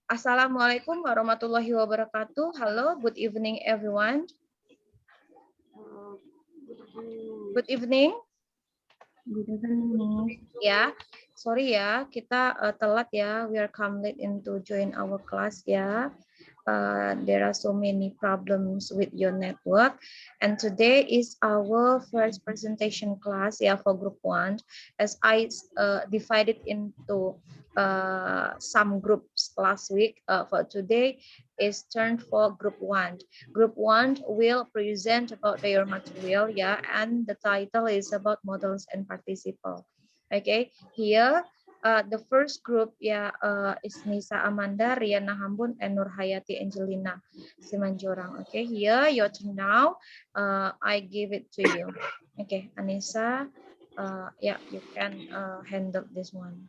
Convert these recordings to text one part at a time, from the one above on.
Assalamualaikum warahmatullahi wabarakatuh. Hello, good evening everyone. Good evening. Good evening. Ya, sorry ya, kita telat ya. We are come late into join our class ya. There are so many problems with your network, and today is our first presentation class ya for group 1. As I divided into some groups last week, for today is turned for group 1. Group 1 will present about their material ya, and the title is about models and participle. Okay, here the first group is Nisa Amanda, Riana Hambun, and Nur Hayati Angelina Simanjorang. Okay, here your turn now. I give it to you. Okay, Anissa, you can handle this one.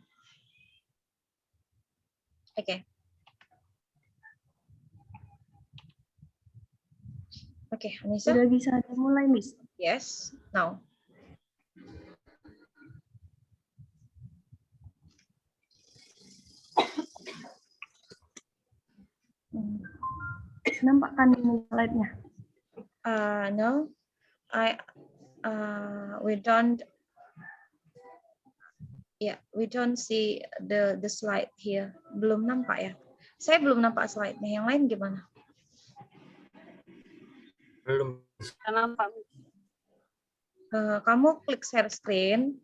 Okay. Okay, Anissa. Sudah bisa dimulai, Miss? Yes, now. Nampak kan ini slide-nya? No, we don't see the slide here. Belum nampak ya. Saya belum nampak slide-nya. Yang lain gimana? Belum Nampak. Kamu klik share screen.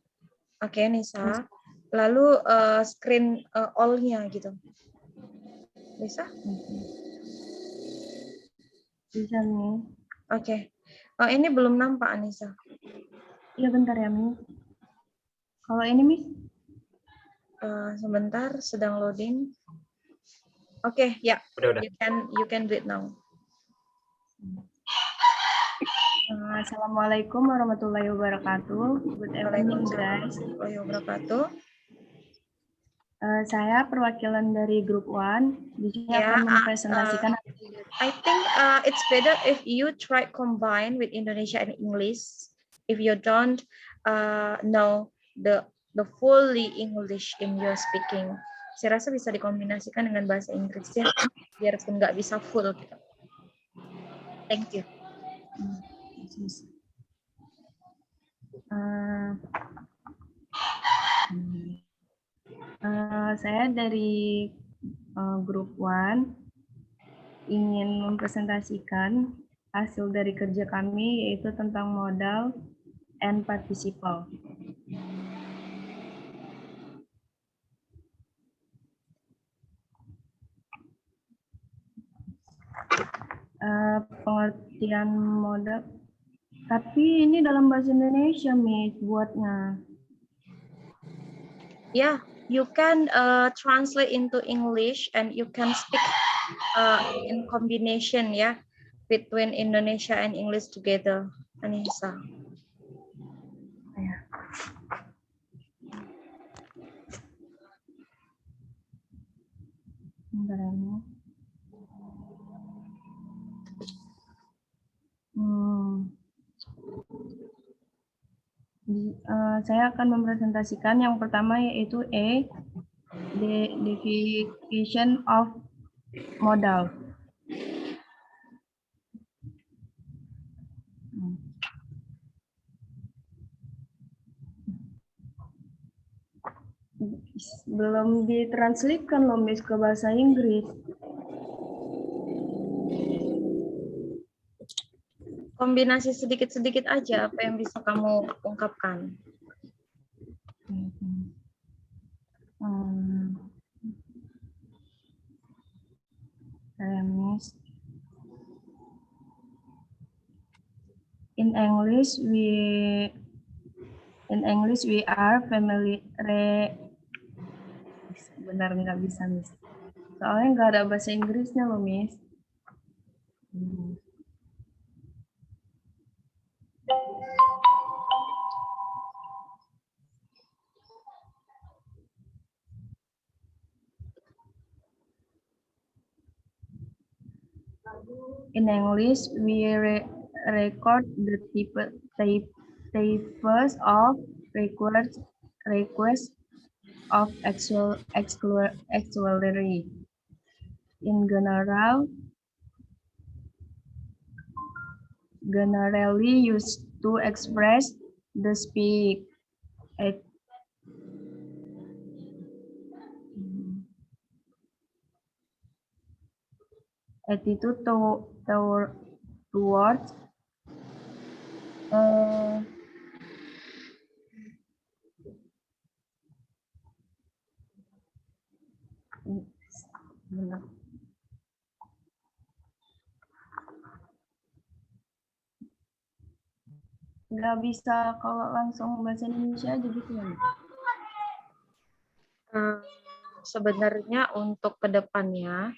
Oke, Nisa. Lalu screen all-nya gitu. Bisa? Bisa nih. Oke. Oh, ini belum nampak, Anissa. Iya, bentar ya, Miss. Kalau ini, Miss? Sebentar, sedang loading. Oke, ya. Udah. You can do it now. Assalamualaikum warahmatullahi wabarakatuh. Good evening, guys. Warahmatullahi wabarakatuh. Saya perwakilan dari grup 1. Di sini akan mempresentasikan. I think it's better if you try combine with Indonesia and English. If you don't know the fully English in your speaking, saya rasa bisa dikombinasikan dengan bahasa Inggrisnya, biarpun nggak bisa full. Thank you. Saya dari grup 1 ingin mempresentasikan hasil dari kerja kami, yaitu tentang modal and participle. Pengertian modal, tapi ini dalam bahasa Indonesia, Miss, buatnya. Yeah, you can translate into English and you can speak in combination, between Indonesia and English together, Anissa. Saya akan mempresentasikan yang pertama, yaitu the definition of modal. Belum ditranslatekan loh, Miss, ke bahasa Inggris. Kombinasi sedikit-sedikit aja apa yang bisa kamu ungkapkan. In English we are familiar. Benar nggak bisa, Miss. Soalnya nggak ada bahasa Inggrisnya loh, Miss. In English, we record the types of requests of auxiliary. in generally used to express the speak attitude towards nggak bisa kalau langsung bahasa Indonesia aja gitu ya? Sebenarnya untuk kedepannya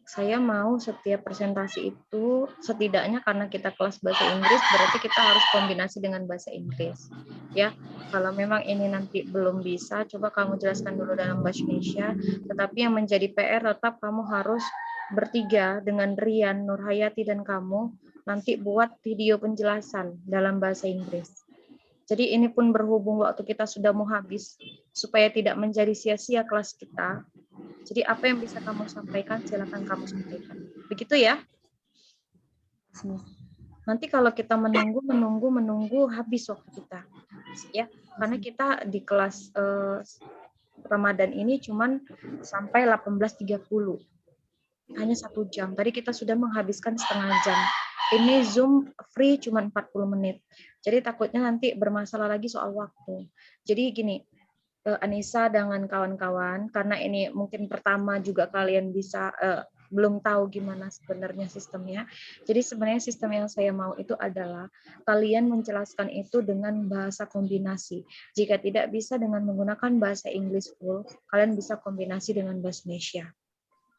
saya mau setiap presentasi itu setidaknya karena kita kelas bahasa Inggris berarti kita harus kombinasi dengan bahasa Inggris ya. Kalau memang ini nanti belum bisa, coba kamu jelaskan dulu dalam bahasa Indonesia, tetapi yang menjadi PR tetap kamu harus bertiga dengan Rian, Nurhayati, dan kamu nanti buat video penjelasan dalam bahasa Inggris. Jadi ini pun berhubung waktu kita sudah mau habis, supaya tidak menjadi sia-sia kelas kita. Jadi apa yang bisa kamu sampaikan, silakan kamu sampaikan. Begitu ya. Nanti kalau kita menunggu habis waktu kita. Ya, karena kita di kelas Ramadan ini cuman sampai 18.30. Hanya 1 jam. Tadi kita sudah menghabiskan setengah jam. Ini Zoom free cuma 40 menit. Jadi takutnya nanti bermasalah lagi soal waktu. Jadi gini, Anissa dengan kawan-kawan, karena ini mungkin pertama juga kalian bisa belum tahu gimana sebenarnya sistemnya. Jadi sebenarnya sistem yang saya mau itu adalah kalian menjelaskan itu dengan bahasa kombinasi. Jika tidak bisa dengan menggunakan bahasa Inggris full, kalian bisa kombinasi dengan bahasa Indonesia.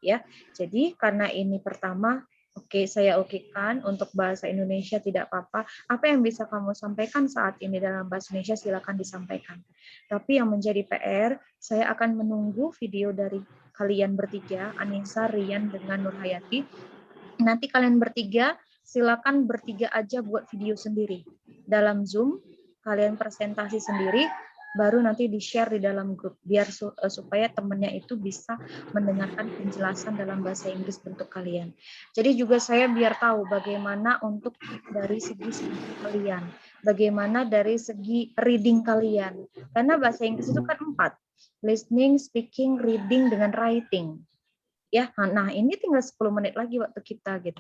Ya, jadi karena ini pertama, oke, saya okekan untuk bahasa Indonesia tidak apa-apa. Apa yang bisa kamu sampaikan saat ini dalam bahasa Indonesia silakan disampaikan. Tapi yang menjadi PR, saya akan menunggu video dari kalian bertiga, Anissa, Rian, dengan Nurhayati. Nanti kalian bertiga silakan bertiga aja buat video sendiri dalam Zoom. Kalian presentasi sendiri, baru nanti di-share di dalam grup biar supaya temennya itu bisa mendengarkan penjelasan dalam bahasa Inggris bentuk kalian. Jadi juga saya biar tahu bagaimana untuk dari segi speaking kalian, bagaimana dari segi reading kalian. Karena bahasa Inggris itu kan 4, listening, speaking, reading, dengan writing. Ya, nah ini tinggal 10 menit lagi waktu kita gitu.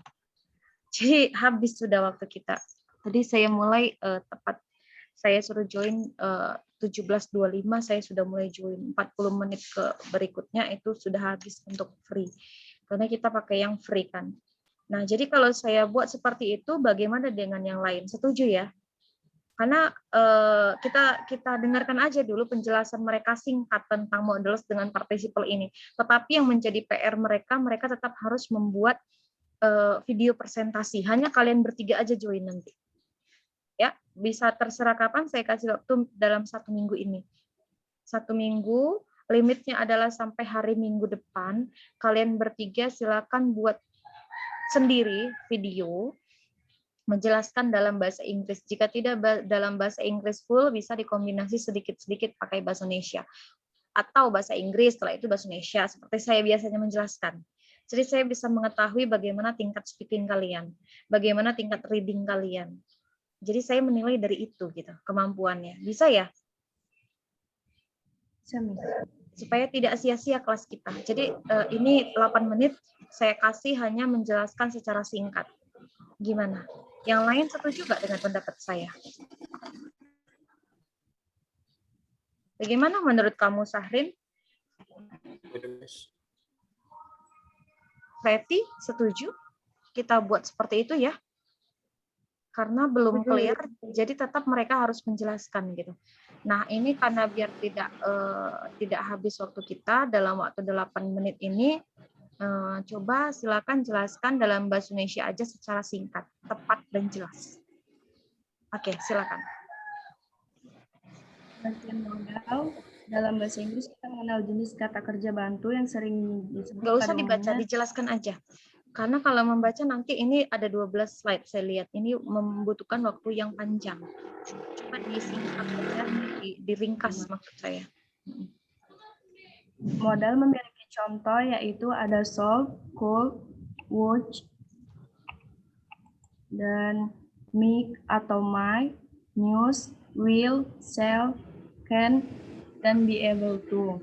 Jadi habis sudah waktu kita. Tadi saya mulai tepat saya suruh join 17.25, saya sudah mulai join. 40 menit ke berikutnya itu sudah habis untuk free. Karena kita pakai yang free kan. Nah, jadi kalau saya buat seperti itu, bagaimana dengan yang lain? Setuju ya? Karena kita dengarkan aja dulu penjelasan mereka singkat tentang models dengan participle ini. Tetapi yang menjadi PR mereka tetap harus membuat video presentasi. Hanya kalian bertiga aja join nanti. Ya, bisa terserah kapan, saya kasih waktu dalam 1 minggu ini. 1 minggu, limitnya adalah sampai hari Minggu depan. Kalian bertiga silakan buat sendiri video menjelaskan dalam bahasa Inggris. Jika tidak dalam bahasa Inggris full, bisa dikombinasi sedikit-sedikit pakai bahasa Indonesia. Atau bahasa Inggris, setelah itu bahasa Indonesia, seperti saya biasanya menjelaskan. Jadi saya bisa mengetahui bagaimana tingkat speaking kalian, bagaimana tingkat reading kalian. Jadi saya menilai dari itu gitu, kemampuannya. Bisa ya? Supaya tidak sia-sia kelas kita. Jadi ini 8 menit saya kasih hanya menjelaskan secara singkat. Gimana? Yang lain setuju nggak dengan pendapat saya? Bagaimana menurut kamu, Sahrin? Reti, setuju? Kita buat seperti itu ya? Karena belum clear, jadi tetap mereka harus menjelaskan gitu. Nah, ini karena biar tidak habis waktu kita dalam waktu 8 menit ini, coba silakan jelaskan dalam bahasa Indonesia aja secara singkat, tepat dan jelas. Oke, silakan. Bagian modal dalam bahasa Inggris kita mengenal jenis kata kerja bantu yang sering disebut. Nggak usah dibaca, dijelaskan aja. Karena kalau membaca nanti ini ada 12 slide saya lihat. Ini membutuhkan waktu yang panjang. Cuma disingkat saja, diringkas maksud saya. Modal memiliki contoh yaitu ada solve, could, would, dan make atau might, news, will, shall, can, dan be able to.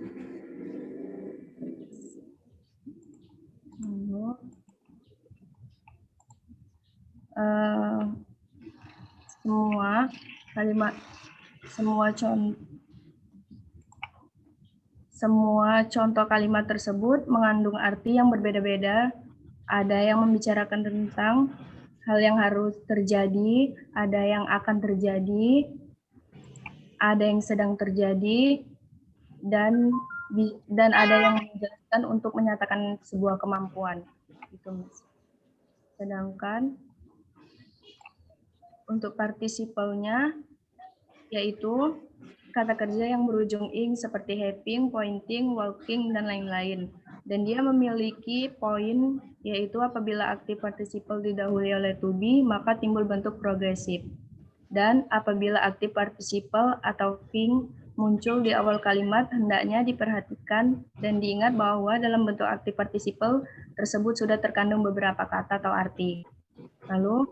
Semua contoh kalimat tersebut mengandung arti yang berbeda-beda. Ada yang membicarakan tentang hal yang harus terjadi, ada yang akan terjadi, ada yang sedang terjadi, dan ada yang menjelaskan untuk menyatakan sebuah kemampuan. Gitu, Mas. Sedangkan untuk partisipalnya yaitu kata kerja yang berujung ing seperti having, pointing, walking, dan lain-lain. Dan dia memiliki poin yaitu apabila aktif participle didahului oleh to be, maka timbul bentuk progresif. Dan apabila aktif participle atau thing muncul di awal kalimat, hendaknya diperhatikan dan diingat bahwa dalam bentuk aktif participle tersebut sudah terkandung beberapa kata atau arti. Lalu,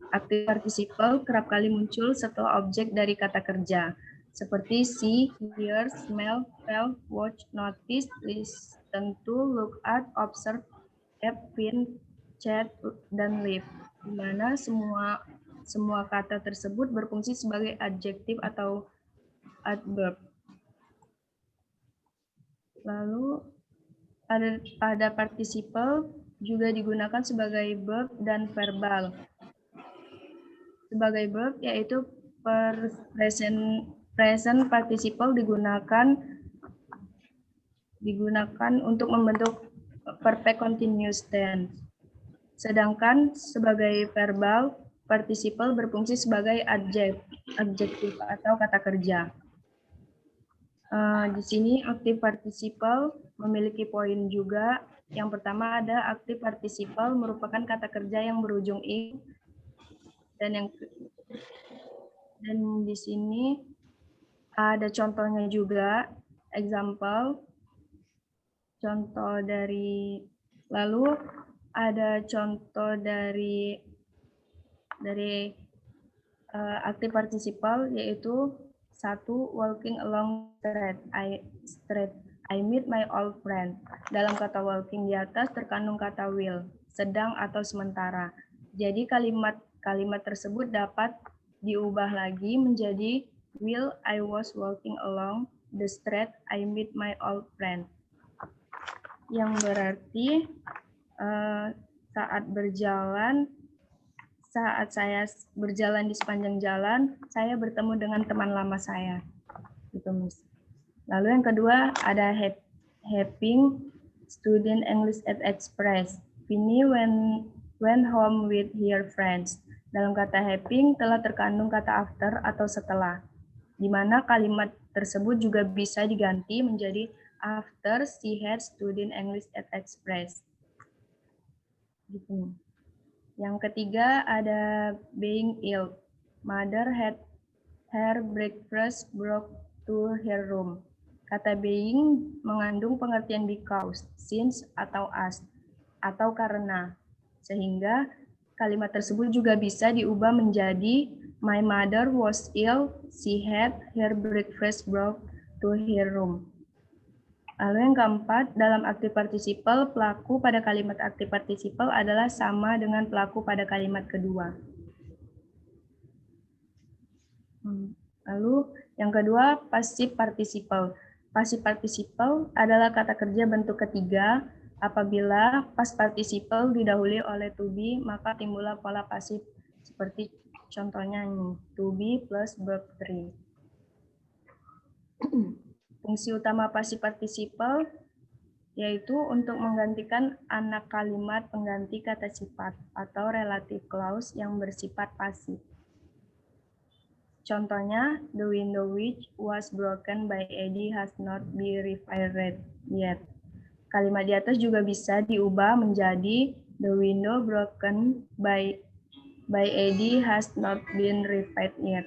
aktif participle kerap kali muncul setelah objek dari kata kerja, seperti see, hear, smell, felt, watch, notice, listen to, look at, observe, have, been, chat, dan live, di mana semua kata tersebut berfungsi sebagai adjektif atau adverb. Lalu pada participle juga digunakan sebagai verb dan verbal. Sebagai verb yaitu present participle digunakan untuk membentuk perfect continuous tense. Sedangkan sebagai verbal participle berfungsi sebagai adjektif atau kata kerja. Di sini aktif participle memiliki poin juga. Yang pertama ada aktif participle merupakan kata kerja yang berujung ing, dan di sini ada contohnya juga, example, contoh dari, lalu ada contoh dari aktif participle yaitu 1. Walking along street. I meet my old friend. Dalam kata walking di atas terkandung kata will, sedang atau sementara. Jadi kalimat tersebut dapat diubah lagi menjadi will I was walking along the street. I meet my old friend. Yang berarti saat saya berjalan di sepanjang jalan, saya bertemu dengan teman lama saya. Gitu, Miss. Lalu yang kedua ada having student English at Express. Vinny went home with her friends. Dalam kata having telah terkandung kata after atau setelah, di mana kalimat tersebut juga bisa diganti menjadi after she had student English at Express. Gitu. Yang ketiga ada being ill. Mother had her breakfast brought to her room. Kata being mengandung pengertian because, since, atau as, atau karena. Sehingga kalimat tersebut juga bisa diubah menjadi my mother was ill, she had her breakfast brought to her room. Lalu yang keempat, dalam aktif participle, pelaku pada kalimat aktif participle adalah sama dengan pelaku pada kalimat kedua. Lalu yang kedua, passive participle. Passive participle adalah kata kerja bentuk ketiga. Apabila past participle didahului oleh to be, maka timbullah pola pasif seperti contohnya ini, to be plus verb 3. Fungsi utama passive participle yaitu untuk menggantikan anak kalimat pengganti kata sifat atau relative clause yang bersifat pasif. Contohnya, the window which was broken by Eddie has not been repaired yet. Kalimat di atas juga bisa diubah menjadi the window broken by Eddie has not been repaired yet.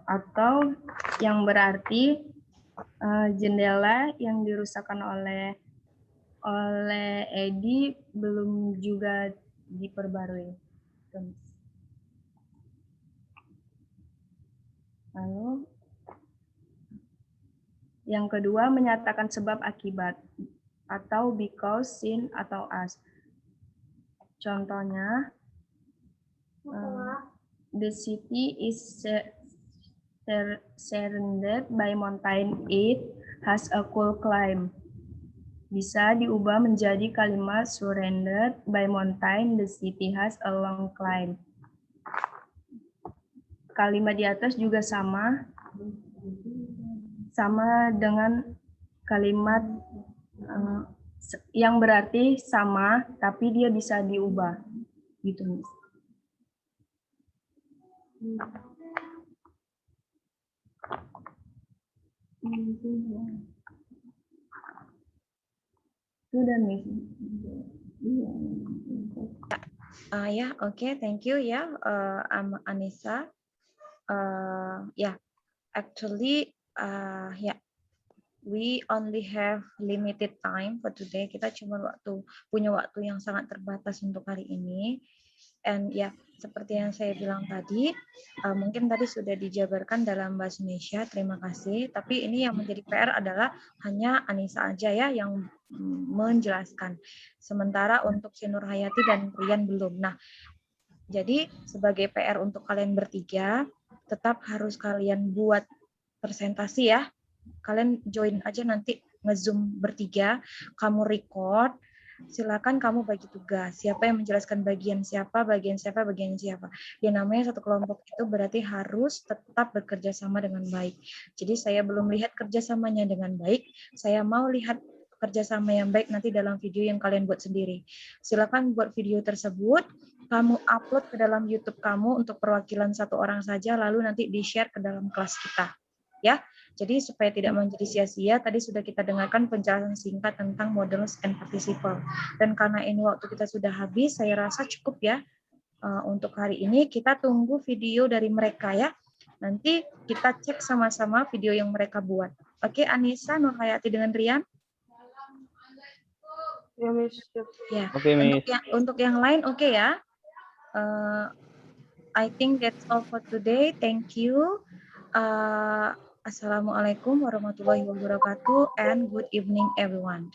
Atau yang berarti jendela yang dirusakkan oleh oleh Edi belum juga diperbarui. Lalu yang kedua menyatakan sebab akibat atau because, since, atau as. Contohnya, the city is surrounded by mountains. It has a cool climate. Bisa diubah menjadi kalimat surrounded by mountain, the city has a long climb. Kalimat di atas juga sama dengan kalimat yang berarti sama, tapi dia bisa diubah. Gitu, Miss. Sudah, Miss. Ya, oke, thank you ya, Anissa. Actually, we only have limited time for today. Kita cuma punya waktu yang sangat terbatas untuk hari ini. And ya, seperti yang saya bilang tadi, mungkin tadi sudah dijabarkan dalam bahasa Indonesia, terima kasih. Tapi ini yang menjadi PR adalah hanya Anissa aja ya yang menjelaskan. Sementara untuk si Nurhayati dan Rian belum. Nah, jadi sebagai PR untuk kalian bertiga, tetap harus kalian buat presentasi ya. Kalian join aja nanti nge-zoom bertiga, kamu record, silakan kamu bagi tugas. Siapa yang menjelaskan bagian siapa. Ya namanya satu kelompok itu berarti harus tetap bekerja sama dengan baik. Jadi saya belum lihat kerjasamanya dengan baik, saya mau lihat kerjasama yang baik nanti dalam video yang kalian buat sendiri. Silakan buat video tersebut, kamu upload ke dalam YouTube kamu untuk perwakilan satu orang saja, lalu nanti di-share ke dalam kelas kita. Ya, jadi supaya tidak menjadi sia-sia, tadi sudah kita dengarkan penjelasan singkat tentang models and participle. Dan karena ini waktu kita sudah habis, saya rasa cukup ya untuk hari ini. Kita tunggu video dari mereka ya. Nanti kita cek sama-sama video yang mereka buat. Oke, Anissa, Nurhayati dengan Rian? Ya, Miss. Ya. Oke, Miss. Untuk yang lain, oke ya. I think that's all for today. Thank you. Assalamualaikum warahmatullahi wabarakatuh and good evening everyone.